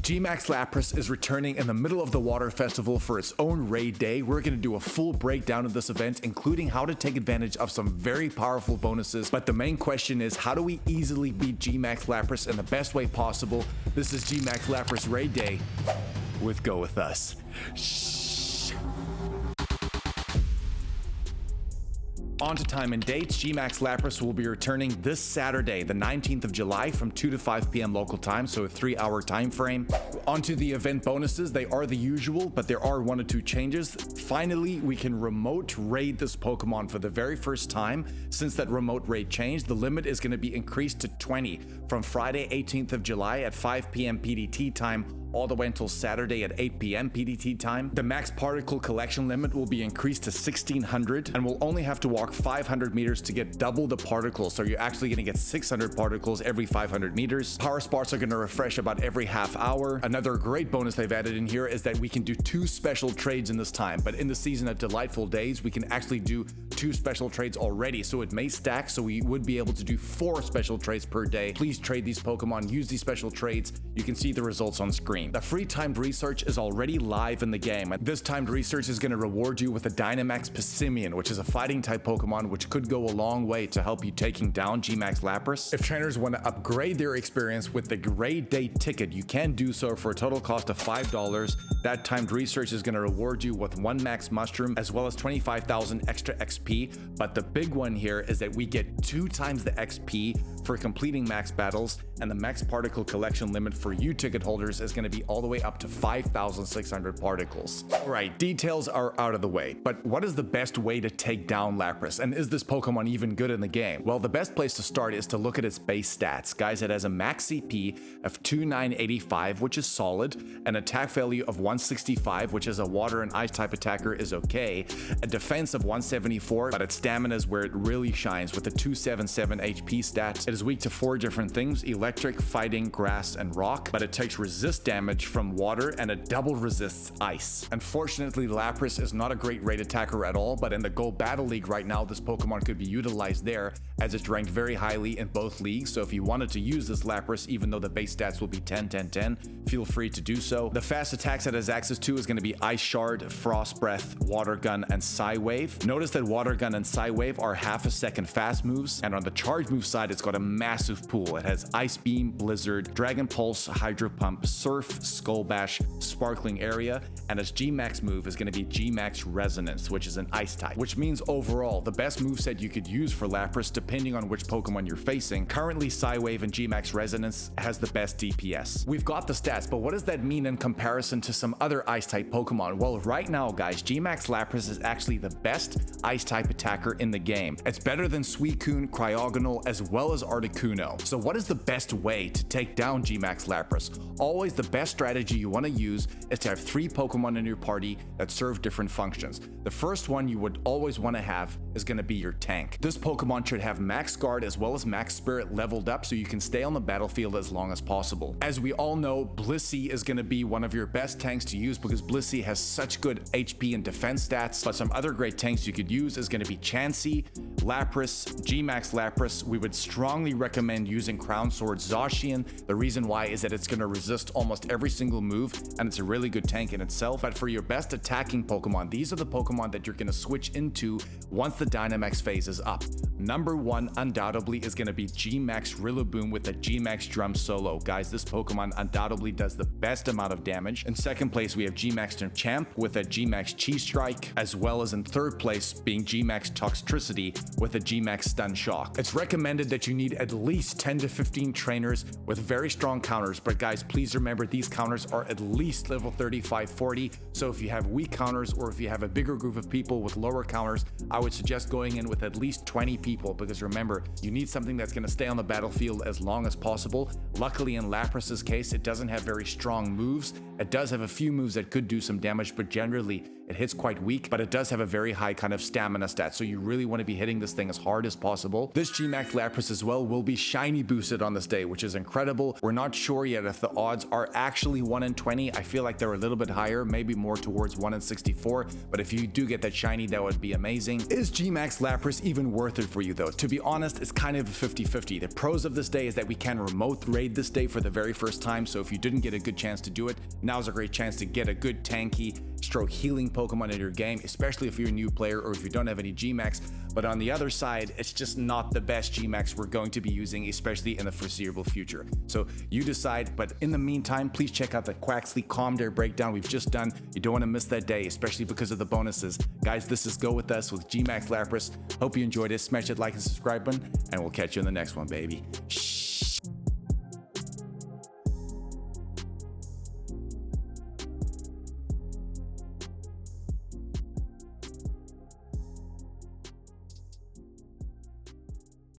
GMAX Lapras is returning in the middle of the Water Festival for its own raid day. We're going to do a full breakdown of this event, including how to take advantage of some very powerful bonuses. But the main question is, how do we easily beat GMAX Lapras in the best way possible? This is GMAX Lapras Raid Day with Go With Us. On to time and dates. GMAX Lapras will be returning this Saturday, the 19th of July from 2 to 5 p.m. local time, so a 3-hour time frame. On to the event bonuses. They are the usual, but there are 1 or 2 changes. Finally, we can remote raid this Pokemon for the very first time. Since that remote raid changed, the limit is going to be increased to 20 from Friday, 18th of July at 5 p.m. PDT time all the way until Saturday at 8 p.m. PDT time. The max particle collection limit will be increased to 1,600 and will only have to walk 500 meters to get double the particles, so you're actually going to get 600 particles every 500 meters. Power spots are going to refresh about every half hour. Another great bonus they've added in here is that we can do 2 special trades in this time, but in the season of Delightful Days, we can actually do 2 special trades already, so it may stack, so we would be able to do 4 special trades per day. Please trade these Pokemon, use these special trades. You can see the results on screen. The free timed research is already live in the game, and this timed research is going to reward you with a Dynamax Pissimian, which is a fighting type Pokemon which could go a long way to help you taking down GMAX Lapras. If trainers want to upgrade their experience with the Raid Day ticket, you can do so for a total cost of $5. That timed research is going to reward you with 1 max mushroom as well as 25,000 extra XP, but the big one here is that we get 2 times the XP for completing max battles, and the max particle collection limit for you ticket holders is going to be all the way up to 5,600 particles. Alright, details are out of the way, but what is the best way to take down Lapras, and is this Pokemon even good in the game? Well, the best place to start is to look at its base stats. Guys, it has a max CP of 2985, which is solid, an attack value of 165, which as a water and ice type attacker is okay, a defense of 174, but its stamina is where it really shines with a 277 HP stat. It is weak to 4 different things: electric, fighting, grass, and rock, but it takes resist damage from water and it double resists ice. Unfortunately, Lapras is not a great raid attacker at all, but in the Go Battle League right now, this Pokemon could be utilized there as it's ranked very highly in both leagues, so if you wanted to use this Lapras, even though the base stats will be 10, 10, 10, feel free to do so. The fast attacks it has access to is going to be Ice Shard, Frost Breath, Water Gun, and Psy Wave. Notice that Water Gun and Psy Wave are half a second fast moves, and on the charge move side, it's got a massive pool. It has Ice Beam, Blizzard, Dragon Pulse, Hydro Pump, Surf, Skull Bash, Sparkling Area, and its G-Max move is going to be G-Max Resonance, which is an Ice type, which means overall, the best moveset you could use for Lapras, depending on which Pokemon you're facing. Currently, Psy Wave and G-Max Resonance has the best DPS. We've got the stats, but what does that mean in comparison to some other Ice type Pokemon? Well, right now, guys, GMAX Lapras is actually the best Ice type attacker in the game. It's better than Suicune, Cryogonal, as well as Articuno. So what is the best way to take down GMAX Lapras? Always the best strategy you want to use is to have 3 Pokemon in your party that serve different functions. The first one you would always want to have is going to be your tank. This Pokemon should have max guard as well as max spirit leveled up so you can stay on the battlefield as long as possible. As we all know, Blissey is going to be one of your best tanks to use because Blissey has such good HP and defense stats, but some other great tanks you could use is going to be Chansey, Lapras, GMAX Lapras. We would strongly recommend using Crown Sword Zacian. The reason why is that it's going to resist almost every single move, and it's a really good tank in itself. But for your best attacking Pokemon, these are the Pokemon that you're going to switch into once the Dynamax phase is up. Number 1 undoubtedly is going to be GMAX Rillaboom with the GMAX Drum Solo. Guys, this Pokemon undoubtedly does the best amount of damage. In second place, we have GMAX Champ with a GMAX Chi Strike, as well as in third place being GMAX Toxtricity with a GMAX Stun Shock. It's recommended that you need at least 10 to 15 trainers with very strong counters, but guys, please remember these counters are at least level 35, 40, so if you have weak counters or if you have a bigger group of people with lower counters, I would suggest going in with at least 20 people, because remember, you need something that's going to stay on the battlefield as long as possible. Luckily in Lapras's case, it doesn't have very strong moves. It does have a few moves that could do some damage, but generally It hits quite weak, but it does have a very high kind of stamina stat, so you really want to be hitting this thing as hard as possible. This GMAX Lapras as well will be shiny boosted on this day, which is incredible. We're not sure yet if the odds are actually 1 in 20. I feel like they're a little bit higher, maybe more towards 1 in 64, but if you do get that shiny, that would be amazing. Is GMAX Lapras even worth it for you though? To be honest, it's kind of a 50-50. The pros of this day is that we can remote raid this day for the very first time, so if you didn't get a good chance to do it, now's a great chance to get a good tanky stroke healing Pokemon in your game, especially if you're a new player or if you don't have any GMAX. But on the other side, it's just not the best GMAX we're going to be using, especially in the foreseeable future. So you decide, but in the meantime, please check out the Quaxly Calm Dare breakdown we've just done. You don't want to miss that day, especially because of the bonuses. Guys, this is Go With Us with GMAX Lapras. Hope you enjoyed it. Smash that like and subscribe button, and we'll catch you in the next one, baby.